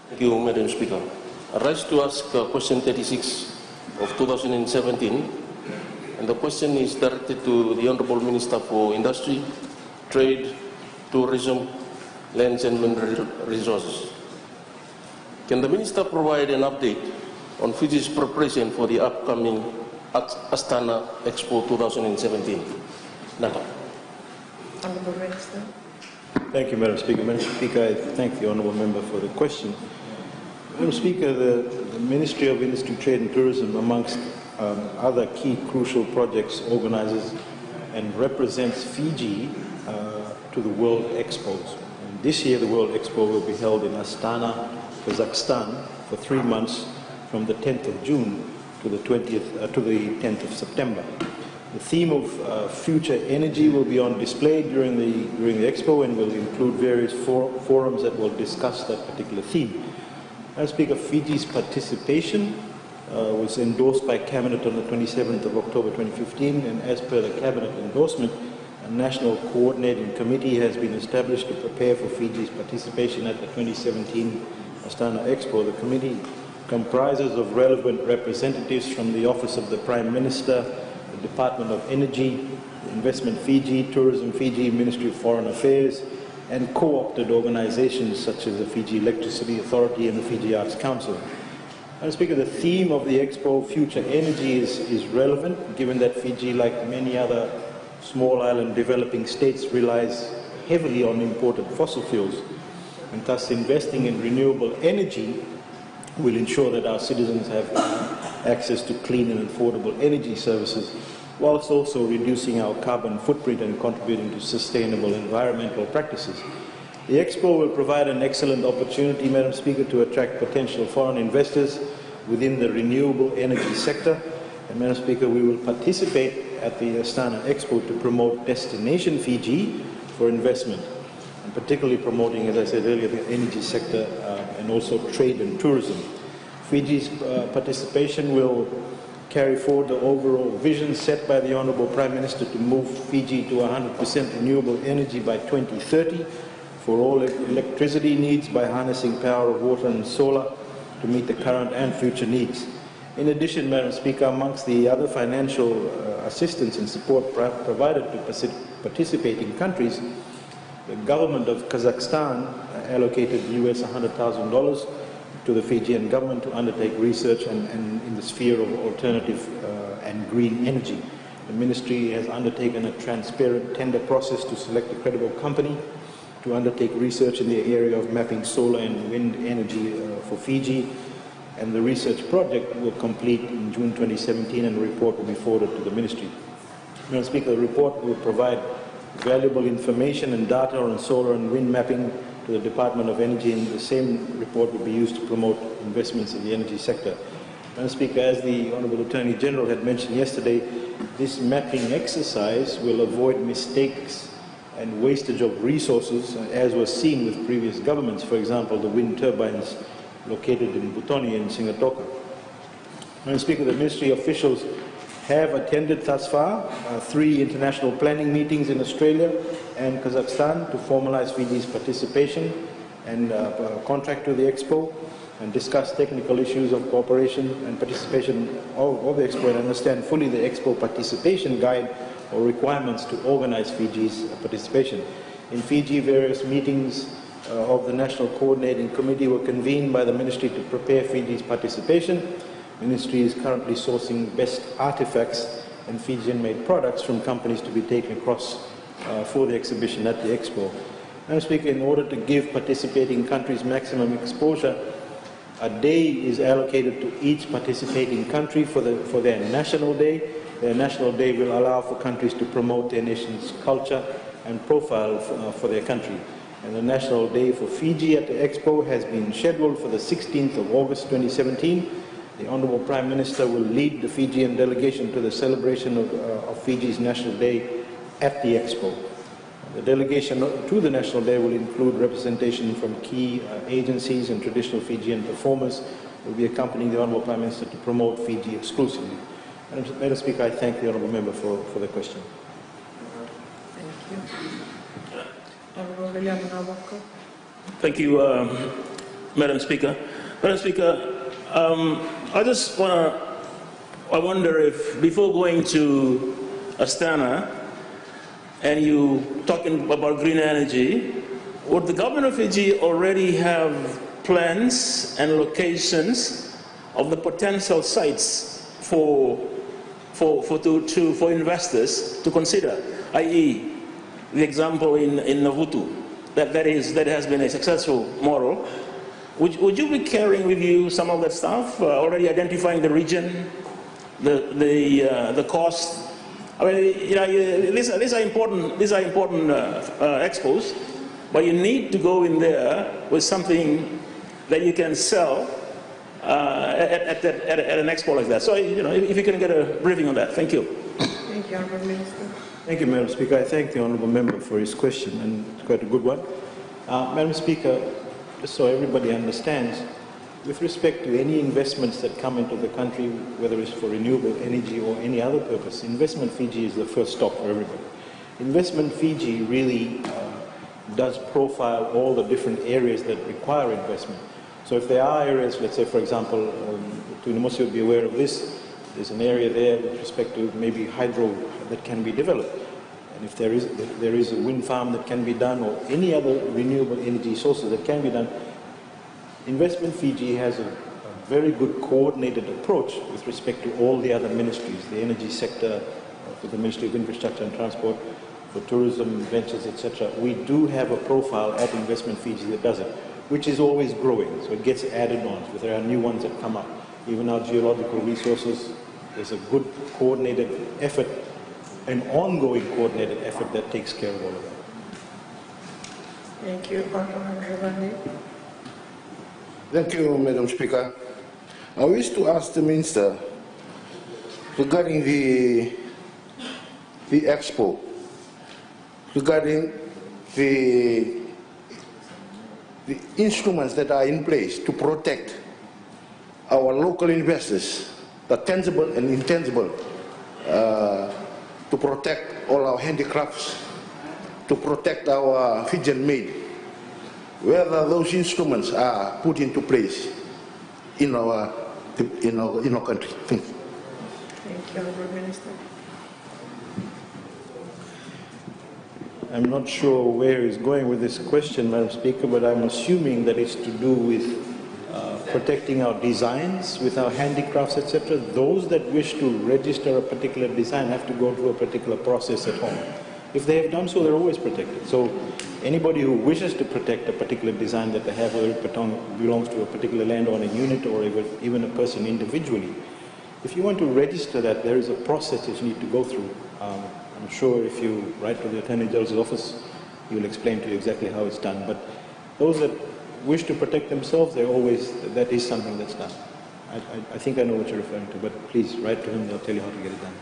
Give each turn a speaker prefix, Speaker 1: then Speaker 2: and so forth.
Speaker 1: Thank you, Madam Speaker. I rise to ask question 36 of 2017, and the question is directed to the Honourable Minister for Industry, Trade, Tourism, Lands and Mineral Resources. Can the Minister provide an update on Fiji's preparation for the upcoming Astana Expo 2017? Nata.
Speaker 2: Honourable Minister.
Speaker 3: Thank you, Madam Speaker. Madam Speaker, I thank the Honourable Member for the question. Madam Speaker, the Ministry of Industry, Trade and Tourism, amongst other key crucial projects, organizes and represents Fiji to the World Expos. And this year, the World Expo will be held in Astana, Kazakhstan, for 3 months, from the 10th of June to the 10th of September. The theme of future energy will be on display during the expo and will include various forums that will discuss that particular theme. As Speaker, Fiji's participation was endorsed by Cabinet on the 27th of October 2015, and as per the Cabinet endorsement, a national coordinating committee has been established to prepare for Fiji's participation at the 2017 Astana Expo. The committee comprises of relevant representatives from the Office of the Prime Minister, the Department of Energy, Investment Fiji, Tourism Fiji, Ministry of Foreign Affairs, and co-opted organizations such as the Fiji Electricity Authority and the Fiji Arts Council. Madam Speaker, the theme of the Expo, Future Energy, is relevant, given that Fiji, like many other small island developing states, relies heavily on imported fossil fuels, and thus investing in renewable energy will ensure that our citizens have access to clean and affordable energy services, whilst also reducing our carbon footprint and contributing to sustainable environmental practices. The Expo will provide an excellent opportunity, Madam Speaker, to attract potential foreign investors within the renewable energy sector. And Madam Speaker, we will participate at the Astana Expo to promote Destination Fiji for investment, and particularly promoting, as I said earlier, the energy sector and also trade and tourism. Fiji's participation will carry forward the overall vision set by the Honourable Prime Minister to move Fiji to 100% renewable energy by 2030 for all electricity needs by harnessing power of water and solar to meet the current and future needs. In addition, Madam Speaker, amongst the other financial assistance and support provided to participating countries, the government of Kazakhstan allocated US $100,000 to the Fijian government to undertake research and in the sphere of alternative and green energy. The Ministry has undertaken a transparent tender process to select a credible company to undertake research in the area of mapping solar and wind energy for Fiji, and the research project will complete in June 2017 and the report will be forwarded to the Ministry. Madam Speaker, the report will provide valuable information and data on solar and wind mapping to the Department of Energy, and the same report will be used to promote investments in the energy sector. Madam Speaker, as the Honourable Attorney General had mentioned yesterday, this mapping exercise will avoid mistakes and wastage of resources, as was seen with previous governments, for example, the wind turbines located in Butoni and Singatoka. Madam Speaker, the Ministry officials have attended thus far 3 international planning meetings in Australia and Kazakhstan to formalize Fiji's participation and contract to the Expo and discuss technical issues of cooperation and participation of the Expo, and understand fully the Expo participation guide or requirements to organize Fiji's participation. In Fiji, various meetings of the National Coordinating Committee were convened by the Ministry to prepare Fiji's participation. The Ministry is currently sourcing best artifacts and Fijian-made products from companies to be taken across for the exhibition at the Expo. Madam Speaker, in order to give participating countries maximum exposure, a day is allocated to each participating country for their National Day. Their National Day will allow for countries to promote their nation's culture and profile for their country. And the National Day for Fiji at the Expo has been scheduled for the 16th of August 2017. The Honourable Prime Minister will lead the Fijian delegation to the celebration of Fiji's National Day at the Expo. The delegation to the National Day will include representation from key agencies and traditional Fijian performers who will be accompanying the Honourable Prime Minister to promote Fiji exclusively. Madam Speaker, I thank the Honourable Member for the question.
Speaker 2: Thank you. Honourable William Nawako.
Speaker 4: Thank you, Madam Speaker. Madam Speaker, I wonder if before going to Astana and you talking about green energy, would the government of Fiji already have plans and locations of the potential sites for investors to consider, i.e., the example in Navutu, that has been a successful model. Would you be carrying with you some of that stuff, already identifying the region, the cost? I mean, these are important expos, but you need to go in there with something that you can sell at an expo like that. So, if you can get a briefing on that. Thank you.
Speaker 2: Thank you, Honourable Minister.
Speaker 3: Thank you, Madam Speaker. I thank the Honourable Member for his question, and it's quite a good one. Madam Speaker, just so everybody understands, with respect to any investments that come into the country, whether it's for renewable energy or any other purpose, Investment Fiji is the first stop for everybody. Investment Fiji really does profile all the different areas that require investment. So if there are areas, let's say, for example, Tunimosi would be aware of this, there's an area there with respect to maybe hydro that can be developed. And if there is a wind farm that can be done or any other renewable energy sources that can be done, Investment Fiji has a very good coordinated approach with respect to all the other ministries, the energy sector, for the Ministry of Infrastructure and Transport, for tourism, ventures, etc. We do have a profile at Investment Fiji that does it, which is always growing, so it gets added on. So there are new ones that come up. Even our geological resources, there's a good coordinated effort, an ongoing coordinated effort that takes care of all of that.
Speaker 2: Thank you, Honourable.
Speaker 5: Thank you, Madam Speaker. I wish to ask the Minister regarding the Expo, regarding the instruments that are in place to protect our local investors, the tangible and intangible, to protect all our handicrafts, to protect our Fijian made, whether those instruments are put into place in our country. Thank you.
Speaker 2: Thank you, Honourable Minister.
Speaker 3: I'm not sure where he's going with this question, Madam Speaker, but I'm assuming that it's to do with protecting our designs with our handicrafts, etc. Those that wish to register a particular design have to go through a particular process at home. If they have done so, they're always protected. So anybody who wishes to protect a particular design that they have, whether it belongs to a particular landowner unit or even a person individually, if you want to register that, there is a process that you need to go through. I'm sure if you write to the Attorney General's office, he will explain to you exactly how it's done. But those that wish to protect themselves, that is something that's done. I think I know what you're referring to, but please write to him, they'll tell you how to get it done.